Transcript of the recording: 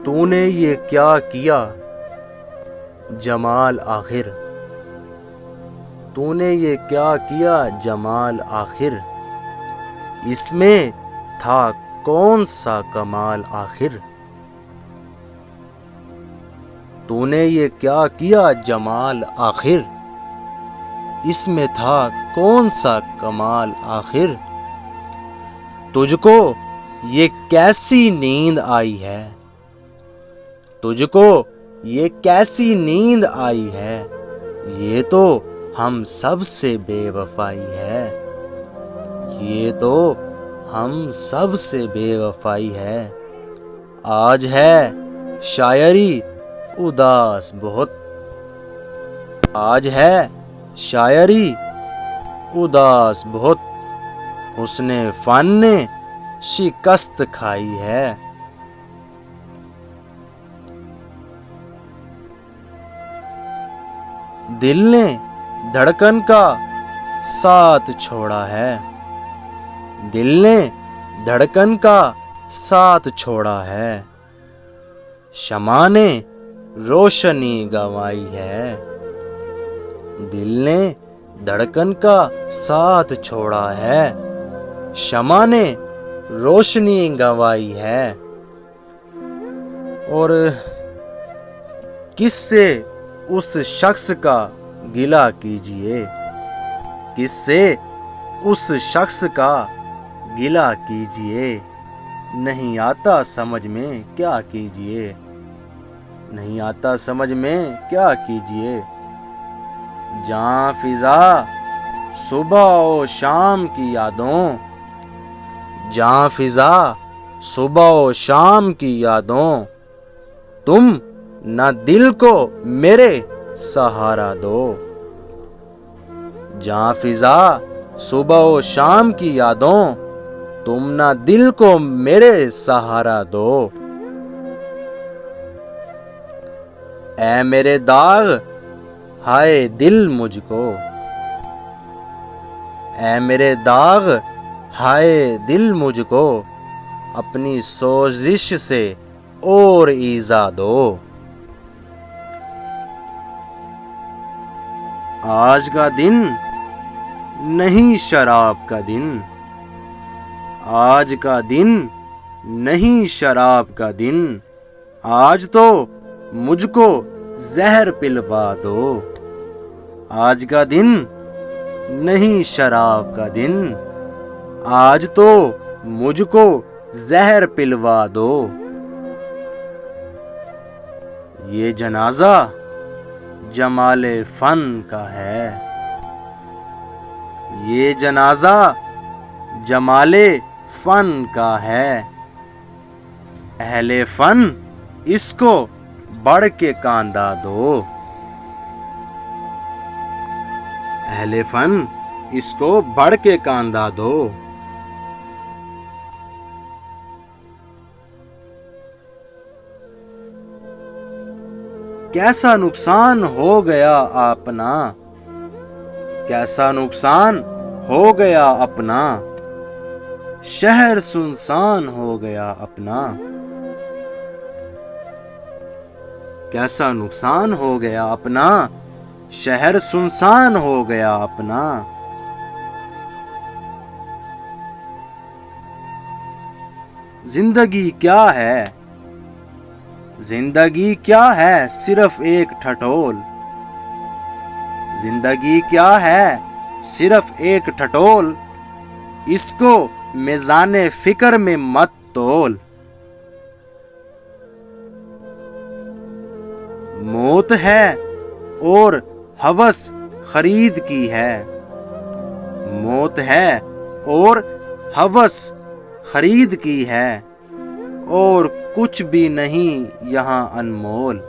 تو نے یہ کیا کیا جمال آخر، تو نے یہ کیا کیا جمال آخر، اس میں تھا کون سا کمال آخر، تو نے یہ کیا کیا جمال آخر، اس میں تھا کون سا کمال آخر، تجھ کو یہ کیسی نیند آئی ہے، تجھ کو یہ کیسی نیند آئی ہے، یہ تو ہم سب سے بے وفائی ہے، یہ تو ہم سب سے بے وفائی ہے، آج ہے شاعری اداس بہت، آج ہے شاعری اداس بہت، حسن فن نے شکست کھائی ہے، دل نے دھڑکن کا ساتھ چھوڑا ہے، دل نے دھڑکن کا ساتھ چھوڑا ہے، شمع نے روشنی گنوائی ہے، دل نے دھڑکن کا ساتھ چھوڑا ہے، شمع نے روشنی گنوائی ہے، اور کس سے اس شخص کا گلہ کیجیے، کس سے اس شخص کا گلہ کیجیے، نہیں آتا سمجھ میں کیا کیجیے، نہیں آتا سمجھ میں کیا کیجیے، جاں فضا صبح و شام کی یادوں، جاں فضا صبح و شام کی یادوں، تم نہ دل کو میرے سہارا دو، جاں فضا صبح و شام کی یادوں، تم نہ دل کو میرے سہارا دو، اے میرے داغ ہائے دل مجھ کو، اے میرے داغ ہائے دل مجھ کو، اپنی سوزش سے اور ایذا دو، آج کا دن نہیں شراب کا دن، آج کا دن نہیں شراب کا دن، آج تو مجھ کو زہر پلوا دو، آج کا دن نہیں شراب کا دن، آج تو مجھ کو زہر پلوا دو، یہ جنازہ جمال فن کا ہے، یہ جنازہ جمال فن کا ہے، اہل فن اس کو بڑھ کے کاندھا دو، اہل فن اس کو بڑھ کے کاندھا دو، کیسا نقصان ہو گیا اپنا، کیسا نقصان ہو گیا اپنا، شہر سنسان ہو گیا اپنا، کیسا نقصان ہو گیا اپنا، شہر سنسان ہو گیا اپنا، زندگی کیا ہے، زندگی کیا ہے صرف ایک ٹھٹول، زندگی کیا ہے صرف ایک ٹھٹول، اس کو میزان فکر میں مت تول، موت ہے اور ہوس خرید کی ہے، موت ہے اور ہوس خرید کی ہے، اور کچھ بھی نہیں یہاں انمول،